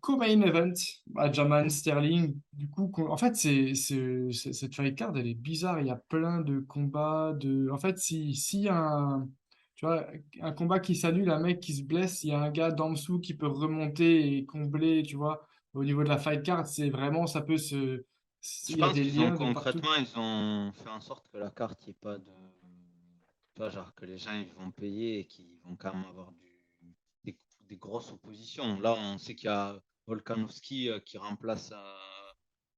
Co-main event, Aljamain Sterling. Du coup, en fait, cette fight card, elle est bizarre. Il y a plein de combats. En fait, si y a tu vois, un combat qui s'annule, un mec qui se blesse, il y a un gars d'en dessous qui peut remonter et combler, tu vois. Au niveau de la fight card, c'est vraiment, ça peut se. Je Il y a pense des qu'ils ont liens de partout. concrètement, ils ont fait en sorte que la carte, il n'y ait pas de. Tu vois, genre que les gens ils vont payer et qu'ils vont quand même avoir des grosses oppositions. Là, on sait qu'il y a Volkanovski qui remplace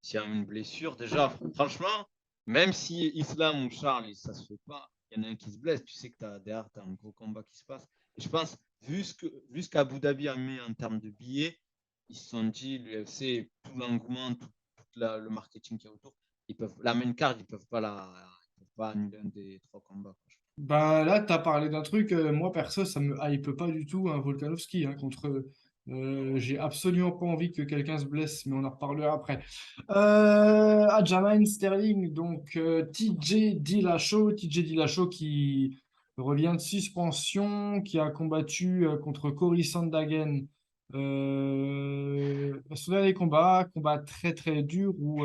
s'il y a une blessure. Déjà, franchement, même si Islam ou Charles, ça se fait pas, il y en a un qui se blesse, tu sais que derrière, tu as un gros combat qui se passe. Et je pense, vu ce qu'Abu Dhabi a mis en termes de billets, ils se sont dit, l'UFC, tout l'engouement, le marketing qui est autour, la main card, ils peuvent pas annuler un des trois combats. Quoi. Bah là, tu as parlé d'un truc, moi perso, ça me hype pas du tout, hein, Volkanovski, hein, j'ai absolument pas envie que quelqu'un se blesse, mais on en reparlera après. Aljamain Sterling, TJ Dillashaw qui revient de suspension, qui a combattu contre Cory Sandhagen. Son dernier combat très très dur où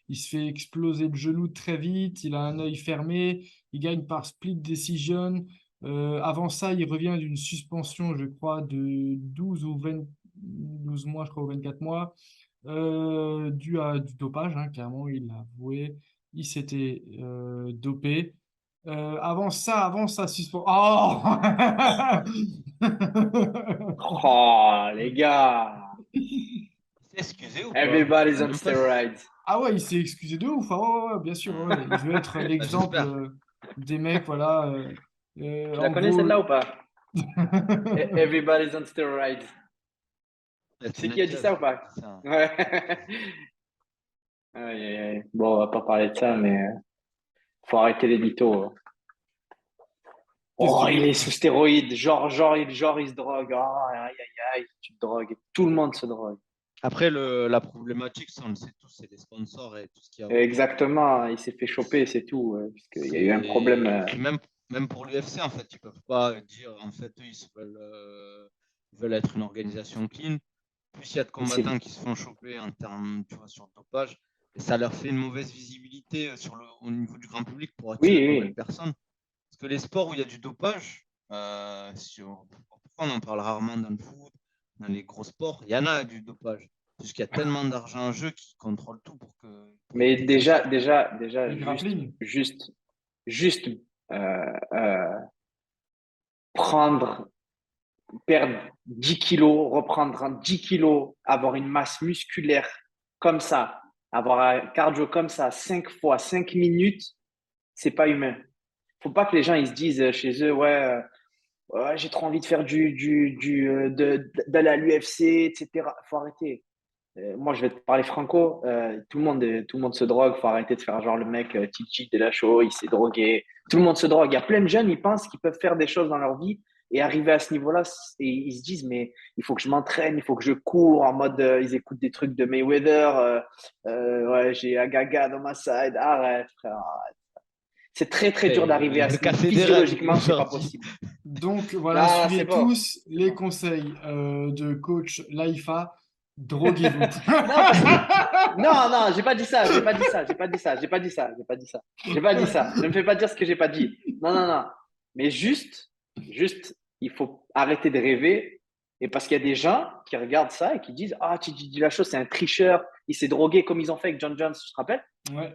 il se fait exploser le genou très vite, il a un œil fermé. Il gagne par split decision. Avant ça, il revient d'une suspension, je crois, de 12 ou 20, 12 mois, je crois, ou 24 mois, dû à du dopage, hein, clairement, il l'a avoué. Il s'était dopé. Avant sa suspension. Oh! Oh, les gars. C'est excusé ou pas? Je Everybody's sais on même pas si. steroids. Ah ouais, il s'est excusé de ouf. Ah ouais, ouais, bien sûr. Ouais, ouais. Il veut être Bah, l'exemple j'espère. des mecs, voilà. Tu la En connais gros. celle-là ou pas? Everybody's on steroids. Tu C'est sais qui a dit Nadia, ça je ou crois, qui pas? dit ça. Hein. Ouais. Aïe, aïe, aïe. Bon, on va pas parler de ça, mais faut arrêter les mythos. Hein. Qu'est-ce Oh, qu'il il veut? est sous stéroïdes. Genre, il se drogue. Oh, aïe, aïe, aïe, tu te drogues. Tout le monde se drogue. Après, la problématique, ça, on le sait tous, c'est les sponsors et tout ce qu'il y a autour. Exactement. Il s'est fait choper, c'est tout. Parce qu'il y a eu un problème. Et même pour l'UFC, en fait, ils peuvent pas dire, en fait, eux, ils veulent être une organisation clean. Plus il y a de C'est... combattants qui se font choper en termes, tu vois, sur le dopage, et ça leur fait une mauvaise visibilité au niveau du grand public pour attirer Oui, de nouvelles oui. personnes. Parce que les sports où il y a du dopage, pourquoi on en parle rarement dans le foot, dans les gros sports, il y en a du dopage. Parce qu'il y a tellement d'argent en jeu qui contrôlent tout pour Mais éviter que ça sorte. Le grappling. juste euh, prendre, perdre 10 kilos, reprendre 10 kilos, avoir une masse musculaire comme ça, avoir un cardio comme ça, 5 fois, 5 minutes, c'est pas humain. Faut pas que les gens ils se disent chez eux, ouais, ouais, j'ai trop envie de faire d'aller à l'UFC, etc. Faut arrêter. Moi, je vais te parler franco. Tout le monde se drogue. Faut arrêter de faire genre le mec Titi de la show, il s'est drogué. Tout le monde se drogue. Il y a plein de jeunes, ils pensent qu'ils peuvent faire des choses dans leur vie et arriver à ce niveau-là. Et ils se disent, mais il faut que je m'entraîne, il faut que je cours en mode, ils écoutent des trucs de Mayweather. Ouais, j'ai Agaga dans ma side. Arrête, frère. Arrête. C'est très, très dur Hey, d'arriver à le ce niveau. café des rêves, il est Physiologiquement, c'est pas sorti. possible. Donc voilà, Là, c'est suivez bon. tous C'est les bon. conseils de coach Laifa. Droguez-vous. Non, parce que non, non, j'ai pas dit ça, j'ai pas dit ça, j'ai pas dit ça, j'ai pas dit ça, j'ai pas dit ça, j'ai pas dit ça. Ne me fais pas dire ce que j'ai pas dit. Non, non, non. Mais juste, il faut arrêter de rêver. Et parce qu'il y a des gens qui regardent ça et qui disent, ah, tu dis la chose, c'est un tricheur, il s'est drogué comme ils ont fait avec John Jones, tu te rappelles? Ouais,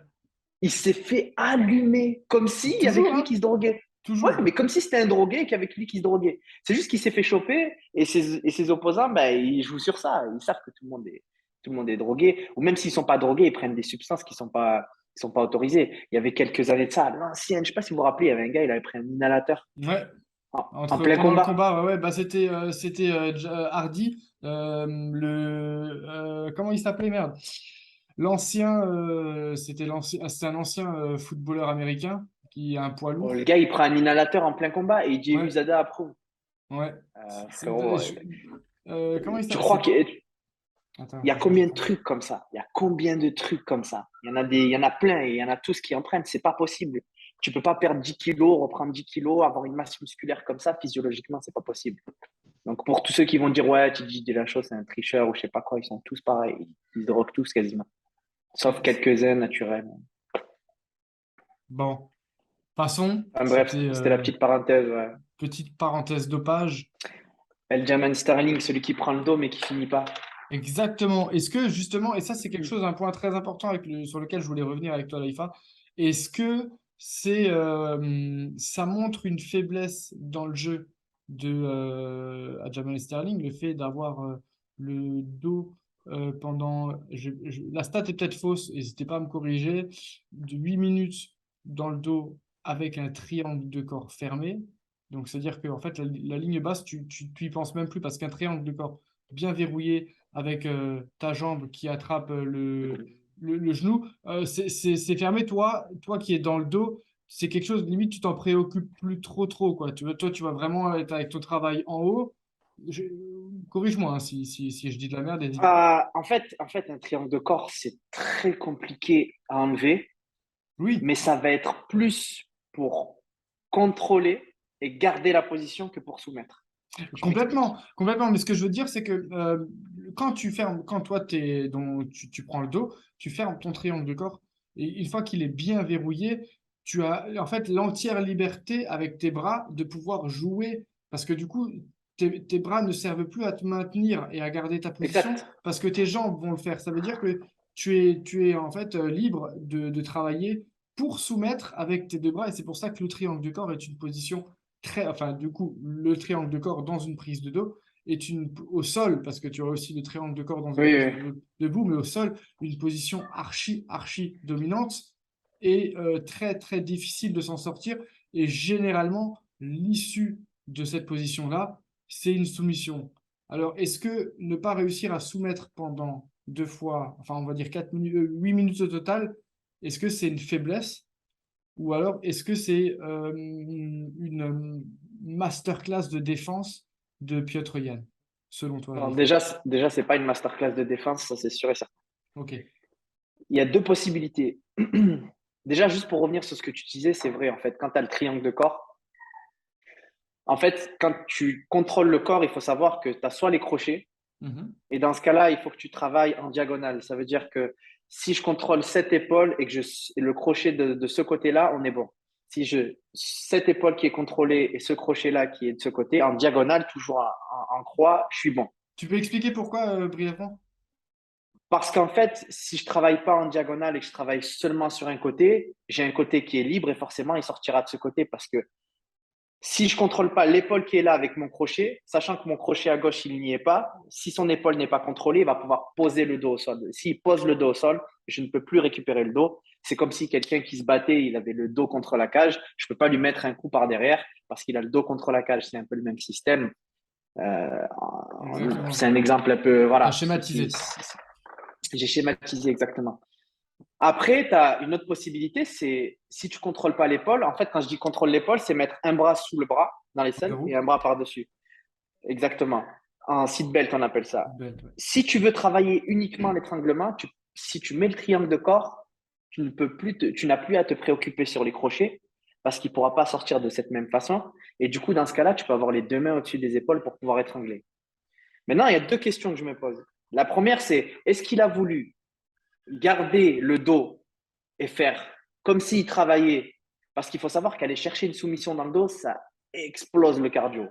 Il s'est fait allumer comme si avec toujours, lui hein, qui se droguait. Ouais, toujours. mais comme si c'était un drogué et qu'avec lui qui se droguait. C'est juste qu'il s'est fait choper et ses opposants, ben, ils jouent sur ça. Ils savent que tout le monde est drogué. Ou même s'ils sont pas drogués, ils prennent des substances qui sont pas autorisées. Il y avait quelques années de ça, l'ancienne, je sais pas si vous vous rappelez, il y avait un gars, il avait pris un inhalateur Ouais, en plein pendant le combat. combat, ouais, ouais, bah c'était Hardy, comment il s'appelait, merde? C'était un ancien footballeur américain qui a un poids Oh, le lourd. gars, il prend un inhalateur en plein combat et il dit Ouais, USADA approuve. ouais. Frérot, Comment il tu s'appelle? crois qu'il Attends, y a faut que je combien de retrouve. trucs comme ça? Il y a combien de trucs comme ça? Il y en a plein et il y en a tous qui en prennent. C'est pas possible. Tu peux pas perdre 10 kilos, reprendre 10 kilos, avoir une masse musculaire comme ça, physiologiquement, c'est pas possible. Donc, pour tous ceux qui vont dire, ouais, TJ Dillashaw, c'est un tricheur ou je sais pas quoi, ils sont tous pareils. Ils droguent tous quasiment. Sauf quelques-uns naturels. Bon, passons. Enfin, bref, C'était c'était la petite parenthèse. Ouais. petite parenthèse dopage. Aljamain Sterling, celui qui prend le dos mais qui finit pas. Exactement. Est-ce que justement, et ça c'est quelque chose, un point très important sur lequel je voulais revenir avec toi, Laïfa, est-ce que ça montre une faiblesse dans le jeu de Aljamain Sterling, le fait d'avoir le dos pendant, la stat est peut-être fausse, n'hésitez pas à me corriger, de 8 minutes dans le dos avec un triangle de corps fermé. Donc c'est-à-dire que en fait, la ligne basse, tu y penses même plus parce qu'un triangle de corps bien verrouillé avec ta jambe qui attrape le genou, c'est fermé. Toi qui es dans le dos, c'est quelque chose, limite, tu t'en préoccupes plus trop, quoi. Toi, tu vas vraiment être avec ton travail en haut. Je- Corrige-moi hein, si je dis de la merde. En fait, un triangle de corps, c'est très compliqué à enlever, Oui, mais ça va être plus pour contrôler et garder la position que pour soumettre. Je m'explique. complètement. Mais ce que je veux dire, c'est que quand toi, tu prends le dos, tu fermes ton triangle de corps, et une fois qu'il est bien verrouillé, tu as en fait l'entière liberté avec tes bras de pouvoir jouer, parce que du coup, tes bras ne servent plus à te maintenir et à garder ta position, Exact. parce que tes jambes vont le faire. Ça veut dire que tu es en fait libre de travailler pour soumettre avec tes deux bras, et c'est pour ça que le triangle de corps est une position enfin, du coup, le triangle de corps dans une prise de dos au sol, parce que tu as aussi le triangle de corps dans une Oui, prise oui. de dos debout, mais au sol, une position archi dominante et très difficile de s'en sortir. Et généralement, l'issue de cette position-là, c'est une soumission. Alors, est-ce que ne pas réussir à soumettre pendant 2 fois, enfin, on va dire 8 minutes au total, est-ce que c'est une faiblesse? Ou alors, est-ce que c'est une masterclass de défense de Piotr Jan, selon toi, Non, Raif? déjà, c'est pas une masterclass de défense, ça c'est sûr et certain. Ok. Il y a deux possibilités. Déjà, juste pour revenir sur ce que tu disais, c'est vrai, en fait, quand tu as le triangle de corps, en fait, quand tu contrôles le corps, il faut savoir que tu as soit les crochets, Mhm. et dans ce cas-là, il faut que tu travailles en diagonale. Ça veut dire que si je contrôle cette épaule et que le crochet de ce côté-là, on est bon. Si cette épaule qui est contrôlée et ce crochet-là qui est de ce côté, en diagonale, toujours en croix, je suis bon. Tu peux expliquer pourquoi brièvement? Parce qu'en fait, si je travaille pas en diagonale et que je travaille seulement sur un côté, j'ai un côté qui est libre et forcément, il sortira de ce côté parce que si je contrôle pas l'épaule qui est là avec mon crochet, sachant que mon crochet à gauche, il n'y est pas, si son épaule n'est pas contrôlée, il va pouvoir poser le dos au sol. S'il pose le dos au sol, je ne peux plus récupérer le dos. C'est comme si quelqu'un qui se battait, il avait le dos contre la cage. Je ne peux pas lui mettre un coup par derrière parce qu'il a le dos contre la cage. C'est un peu le même système. Euh, c'est Exactement. un exemple un peu, Tu as voilà. schématisé. J'ai schématisé exactement. Après, tu as une autre possibilité, c'est si tu contrôles pas l'épaule. En fait, quand je dis contrôle l'épaule, c'est mettre un bras sous le bras dans les selles et Verrou. un bras par-dessus. Exactement. En seat belt, on appelle ça. Belt, ouais. Si tu veux travailler uniquement l'étranglement, si tu mets le triangle de corps, tu n'as plus à te préoccuper sur les crochets parce qu'il ne pourra pas sortir de cette même façon. Et du coup, dans ce cas-là, tu peux avoir les deux mains au-dessus des épaules pour pouvoir étrangler. Maintenant, il y a deux questions que je me pose. La première, c'est est-ce qu'il a voulu garder le dos et faire comme s'il travaillait? Parce qu'il faut savoir qu'aller chercher une soumission dans le dos, ça explose le cardio.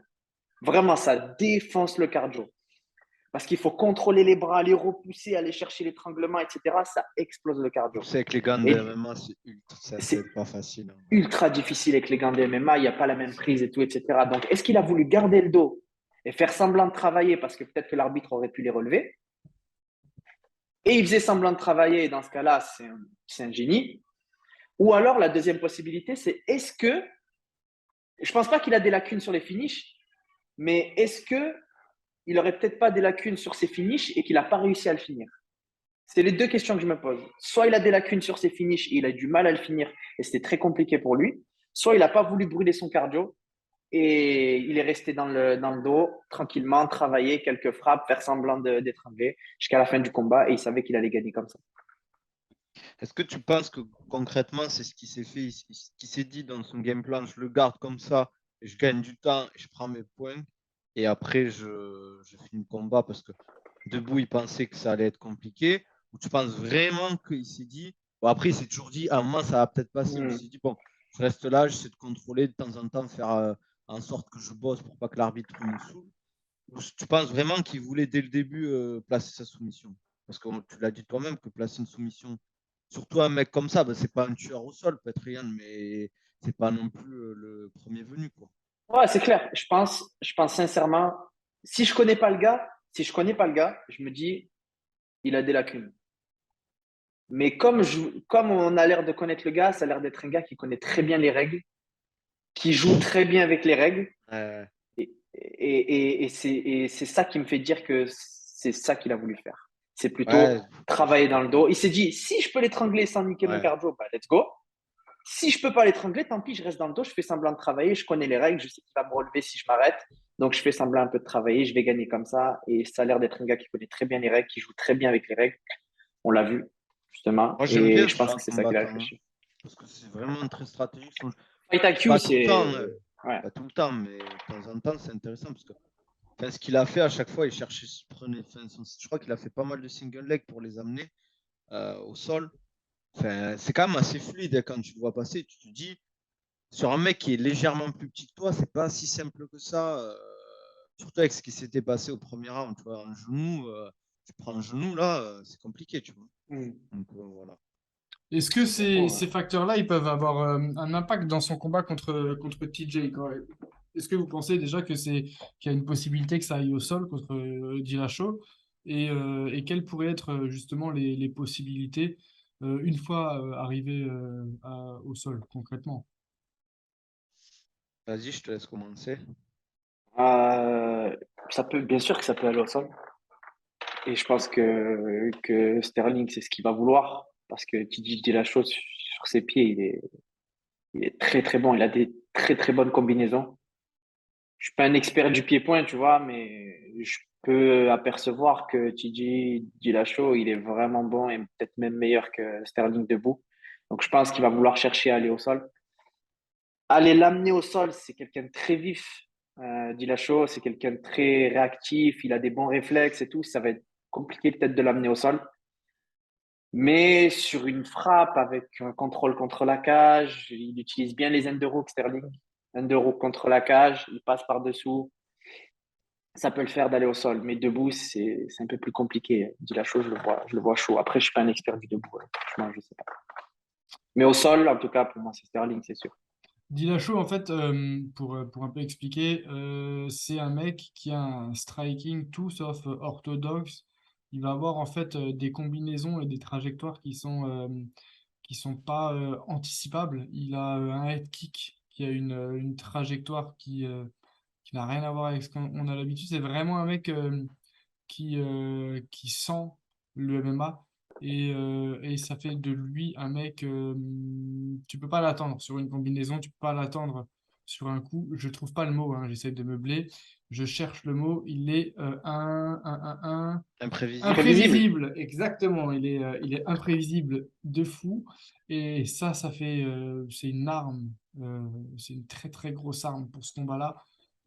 Vraiment, ça défonce le cardio. Parce qu'il faut contrôler les bras, les repousser, aller chercher l'étranglement, etc. Ça explose le On cardio. sait que les gants de Et MMA, c'est c'est pas facile, hein. ultra difficile avec les gants de MMA, il n'y a pas la même prise et tout, etc. Donc, est-ce qu'il a voulu garder le dos et faire semblant de travailler parce que peut-être que l'arbitre aurait pu les relever? Et il faisait semblant de travailler, et dans ce cas-là, c'est un génie. Ou alors, la deuxième possibilité, c'est est-ce que, je ne pense pas qu'il a des lacunes sur les finishes, mais est-ce que il n'aurait peut-être pas des lacunes sur ses finishes et qu'il n'a pas réussi à le finir? C'est les deux questions que je me pose. Soit il a des lacunes sur ses finishes et il a du mal à le finir et c'était très compliqué pour lui, soit il n'a pas voulu brûler son cardio et il est resté dans le dos, tranquillement, travailler quelques frappes, faire semblant d'étrangler jusqu'à la fin du combat et il savait qu'il allait gagner comme ça. Est-ce que tu penses que concrètement, c'est ce qui s'est fait, ce qui s'est dit dans son game plan, je le garde comme ça, je gagne du temps et je prends mes points? et après, je finis le combat parce que debout, il pensait que ça allait être compliqué. Ou tu penses vraiment qu'il s'est dit, bon, après, il s'est toujours dit, à un moment, ça va peut-être passer. Ou il s'est dit, bon, je reste là, j'essaie de contrôler de temps en temps, faire en sorte que je bosse pour pas que l'arbitre me saoule. Ou tu penses vraiment qu'il voulait dès le début placer sa soumission? Parce que tu l'as dit toi-même que placer une soumission, surtout un mec comme ça, ben, c'est pas un tueur au sol, Petrian, mais c'est pas non plus le premier venu, quoi. Ouais, c'est clair. Je pense sincèrement, si je connais pas le gars, je me dis, il a des lacunes. Mais comme on a l'air de connaître le gars, ça a l'air d'être un gars qui connaît très bien les règles, qui joue très bien avec les règles. Euh, Et c'est ça qui me fait dire que c'est ça qu'il a voulu faire. C'est plutôt ouais, je suis travailler dans le d'accord. dos. Il s'est dit, si je peux l'étrangler sans niquer mon Ouais. cardio, bah, let's go. Si je peux pas l'étrangler, tant pis, je reste dans le dos, je fais semblant de travailler, je connais les règles, je sais qu'il va me relever si je m'arrête. Donc je fais semblant un peu de travailler, je vais gagner comme ça. Et ça a l'air d'être un gars qui connaît très bien les règles, qui joue très bien avec les règles. On l'a vu, justement. Moi, j'aime Et bien je ce pense genre que de c'est ça qu'il a combattant, hein, réfléchi. parce que c'est vraiment très stratégique. Fight IQ, Pas tout le temps, c'est. Ouais. pas tout le temps, mais de temps en temps, c'est intéressant parce que enfin, ce qu'il a fait à chaque fois, il cherchait, je crois qu'il a fait pas mal de single leg pour les amener au sol. Enfin, c'est quand même assez fluide hein, quand tu le vois passer. Tu te dis, sur un mec qui est légèrement plus petit que toi, c'est pas si simple que ça. Surtout avec ce qui s'était passé au premier round, tu vois, un genou, tu prends un genou là, c'est compliqué, tu vois. Mm. Donc voilà. Est-ce que Ouais. ces facteurs-là, ils peuvent avoir un impact dans son combat contre TJ quand même. Est-ce que vous pensez déjà qu'il y a une possibilité que ça aille au sol contre Dillashaw et quelles pourraient être justement les possibilités une fois arrivé au sol concrètement? Vas-y, je te laisse commencer. Euh, bien sûr que ça peut aller au sol. Et je pense que Sterling, c'est ce qu'il va vouloir. Parce que Titi dit la chose sur ses pieds, il est très très bon. Il a des très très bonnes combinaisons. Je suis pas un expert du pied-point, tu vois, mais je peux apercevoir que TJ Dillashaw, il est vraiment bon et peut-être même meilleur que Sterling debout. Donc je pense qu'il va vouloir chercher à aller au sol. Aller l'amener au sol, c'est quelqu'un de très vif. Dillashaw, c'est quelqu'un de très réactif, il a des bons réflexes et tout. Ça va être compliqué peut-être de l'amener au sol. Mais sur une frappe avec un contrôle contre la cage, il utilise bien les underhooks, Sterling. Underhook contre la cage, il passe par-dessous. Ça peut le faire d'aller au sol, mais debout, c'est un peu plus compliqué. Dit la chose, je le vois chaud. Après, je suis pas un expert du debout, hein. Franchement, je sais pas. Mais au sol, en tout cas, pour moi, c'est Sterling, c'est sûr. Dillashaw, en fait, pour un peu expliquer, c'est un mec qui a un striking tout sauf orthodoxe. Il va avoir en fait des combinaisons et des trajectoires qui sont pas anticipables. Il a un head kick qui a une trajectoire qui n'a rien à voir avec ce qu'on a l'habitude. C'est vraiment un mec qui sent le MMA et ça fait de lui un mec, tu peux pas l'attendre sur une combinaison, tu peux pas l'attendre sur un coup. Je trouve pas le mot, hein, j'essaie de meubler. Je cherche le mot, il est Imprévisible. Prévisible. imprévisible, exactement. Il est imprévisible de fou. Et ça fait, c'est une arme, c'est une très très grosse arme pour ce combat-là.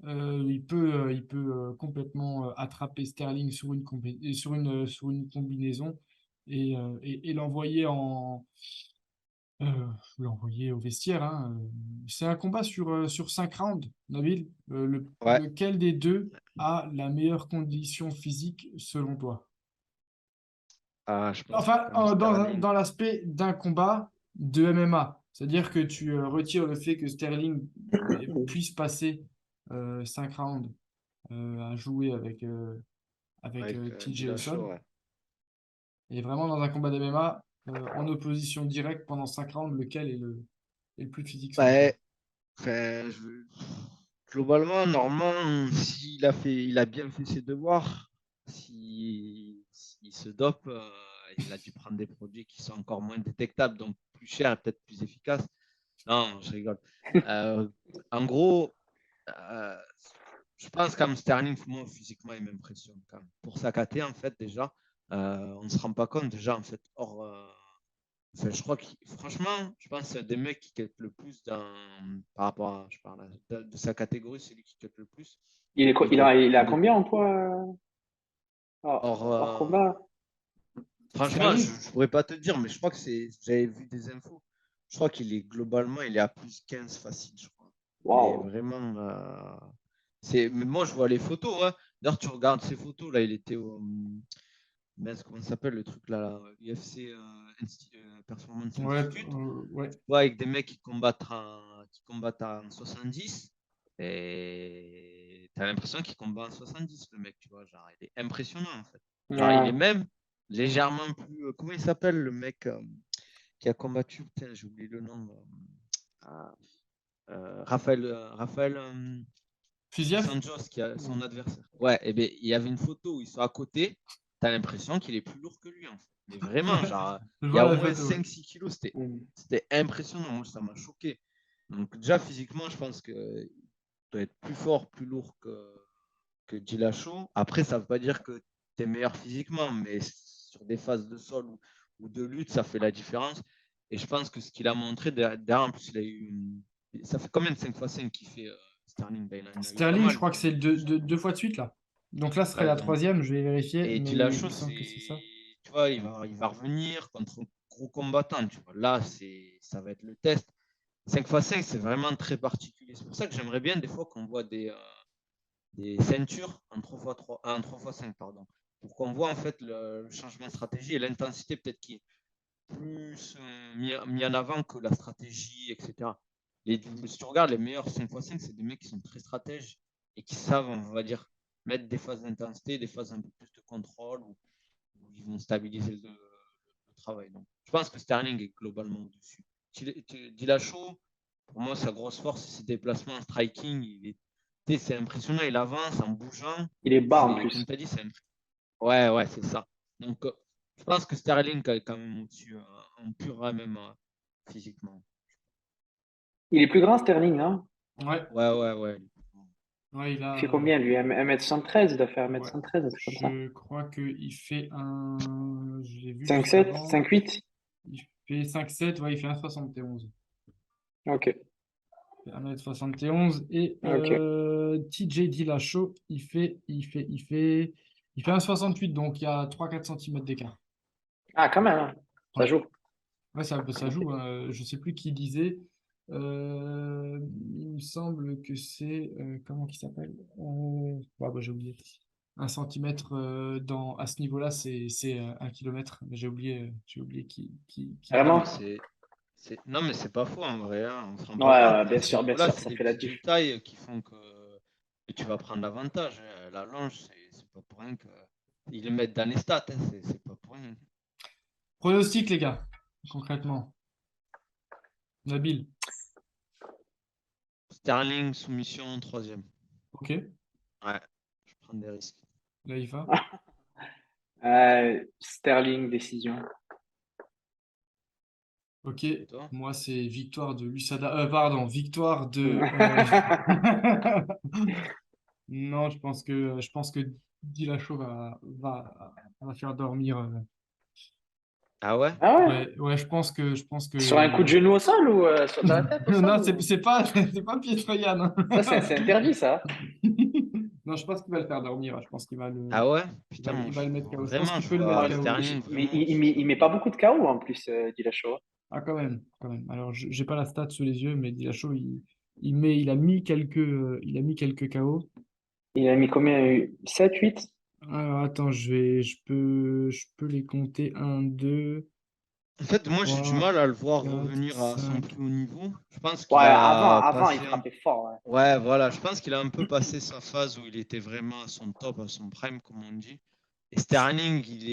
Il peut complètement attraper Sterling sur une combinaison et euh, l'envoyer au vestiaire, hein. C'est un combat sur 5 rounds, Nabil. Ouais. Lequel des deux a la meilleure condition physique selon toi? Ah, je pense que c'est Enfin, quand même Sterling. dans l'aspect d'un combat de MMA. C'est-à-dire que tu retires le fait que Sterling puisse passer 5 rounds à jouer avec Avec TJ au sol. Dillashaw, ouais. Et vraiment, dans un combat d'MMA, en opposition directe pendant 5 rounds, lequel est le plus physique selon toi? Ouais, enfin, globalement, normalement, il a bien fait ses devoirs. S'il se dope, il a dû prendre des produits qui sont encore moins détectables, donc plus chers et peut-être plus efficaces. Non, je rigole. Euh, En gros, euh, je pense qu'Am Sterling, moi, physiquement, il m'impressionne quand même. Pour sa KT, en fait, déjà, on ne se rend pas compte, déjà, en fait, enfin, je crois que, franchement, je pense que c'est un des mecs qui cut le plus par rapport à, je parle de sa catégorie, c'est lui qui cut le plus. Il doit être, Il a il est combien en poids hors, hors combat? franchement, je Sterling? ne pourrais pas te dire, mais je crois que j'avais vu des infos. Je crois globalement, il est à plus 15 facile, je crois. Mais Waouh. vraiment, mais moi, je vois les photos, hein. D'ailleurs, tu regardes ces photos, là, il était au, comment ça s'appelle le truc là, UFC Performance Ouais, Institute. ouais. Ouais, avec des mecs qui combattent en 70 et t'as l'impression qu'il combat en 70 le mec, tu vois, genre il est impressionnant en fait. Genre il est Ouais. même légèrement plus comment il s'appelle le mec qui a combattu, putain, j'ai oublié le nom, Raphaël Dos Fiziev? Anjos qui a son adversaire. Ouais, et ben il y avait une photo où ils sont à côté, t'as l'impression qu'il est plus lourd que lui en fait. Mais vraiment, genre Je il y vois a au la moins photo, ouais. 5-6 kilos, Mm. c'était impressionnant, moi ça m'a choqué. Donc déjà physiquement, je pense qu'il doit être plus fort, plus lourd que Dillashaw. Après, ça ne veut pas dire que tu es meilleur physiquement, mais sur des phases de sol ou de lutte, ça fait la différence. Et je pense que ce qu'il a montré derrière, en plus, il a eu ça fait combien de 5x5 qu'il fait Sterling? Ben, il en a eu pas Sterling, je mal. crois que c'est deux fois de suite, là. Donc là, ce serait Ouais, la donc, troisième, je vais vérifier, et mais il Dillashaw, me semble que c'est ça. tu vois, il va revenir contre un gros combattant. Tu vois. Là, ça va être le test. 5x5, c'est vraiment très particulier. C'est pour ça que j'aimerais bien des fois qu'on voit des ceintures en 3x3, en 3x5, pardon. Pour qu'on voit en fait le changement de stratégie et l'intensité peut-être qui est plus mis en avant que la stratégie, etc. Et si tu regardes les meilleurs 5x5, c'est des mecs qui sont très stratèges et qui savent, on va dire, mettre des phases d'intensité, des phases un peu plus de contrôle où ils vont stabiliser le travail. Donc, je pense que Sterling est globalement au-dessus. Dillashaw, pour moi, sa grosse force, c'est ses déplacements en striking. C'est impressionnant, il avance en bougeant. Il est bas en Comme plus. tu as dit, c'est ouais, ouais, c'est ça. Donc, je pense que Sterling est quand même au-dessus en pur MMA physiquement. Il est plus grand, Sterling, non? Ouais, Ouais, ouais, ouais. ouais, il Il fait a. combien, lui? 1m73, il doit faire Ouais. 1m73, un truc comme ça. Je crois qu'il fait un. Je l'ai vu juste 5,7, avant. 5,8? Il fait 5,7, ouais, il fait 1,71. Ok, 1m71. Et ok. TJ Dillashaw, il fait 1,68, donc il y a 3-4 cm d'écart. Ah, quand même, hein. Ça Ouais. joue. Ouais, ça Ok. joue, hein. Je sais plus qui disait. Il me semble que c'est. Comment il s'appelle? Bah, j'ai oublié. 1 cm à ce niveau-là, c'est 1 km. Mais j'ai oublié qui Non, Vraiment? mais non, mais c'est pas faux en vrai, hein. On se rend Ouais, pas compte. ouais, Mais à ce bien niveau-là, sûr, c'est ça des fait la petits diff. détails qui font que tu vas prendre l'avantage, hein. La longe, c'est pas pour rien qu'ils le mettent dans les stats, hein. C'est pas pour rien. Pronostic, les gars, concrètement. Nabil. Sterling, soumission, troisième. Ok. Ouais, je prends des risques. Laïfa. Sterling, décision. Ok. Et toi? Moi, c'est victoire de l'USADA. Pardon, victoire de. Non, je pense que Dillashaw va faire dormir. Ah ouais? Ah ouais? Ouais, ouais, je pense que. Sur un coup de genou au sol ou dans la tête au sol Non, c'est ou... c'est pas, c'est pas Pietro Troyan, hein. Ça, c'est interdit, ça. Non, je pense qu'il va le faire dormir. Je pense qu'il va le, Ah ouais? il Putain, va, moi, il va le mettre KO. Je pense vraiment, qu'il je peut le mettre vois Ouais, KO. Sterling mais vraiment au-dessus il de. met pas beaucoup de KO en plus, Dillashaw. Ah, quand même, quand même. Alors, j'ai pas la stat sous les yeux, mais Dillashaw, il a mis quelques KO. Il a mis combien? 7, 8? Alors, attends, je peux les compter. Un, 2, En fait, moi, j'ai du 3, mal à le voir 4, revenir à son 5. plus haut niveau. Je pense Ouais, qu'il a avant, il passé un. frappait fort. Ouais. Ouais, voilà, je pense qu'il a un peu passé sa phase où il était vraiment à son top, à son prime, comme on dit. Et Sterling, il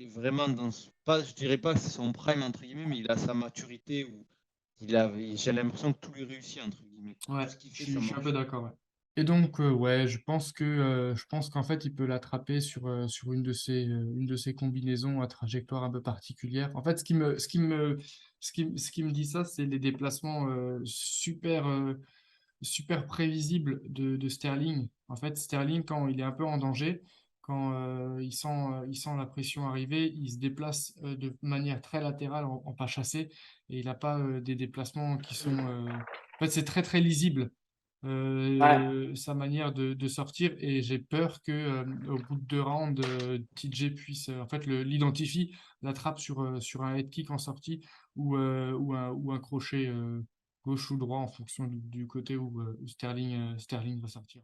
est vraiment dans. Pas, je dirais pas que c'est son prime, entre guillemets, mais il a sa maturité où j'ai l'impression que tout lui réussit, entre guillemets. Tout Ouais, ce qu'il je fait, suis, ça je suis un peu marche. d'accord, ouais. Et donc, ouais, je pense qu'en fait, il peut l'attraper sur une de ses combinaisons à trajectoire un peu particulière. En fait, ce qui me dit ça, c'est les déplacements super prévisibles de Sterling. En fait, Sterling, quand il est un peu en danger, quand il sent la pression arriver, il se déplace de manière très latérale en pas chassé et il n'a pas des déplacements qui sont. En fait, c'est très très lisible Ouais. sa manière de sortir et j'ai peur que au bout de 2 rounds, TJ puisse en fait l'identifie, l'attrape sur un head kick en sortie ou un crochet gauche ou droit en fonction du côté où Sterling va sortir.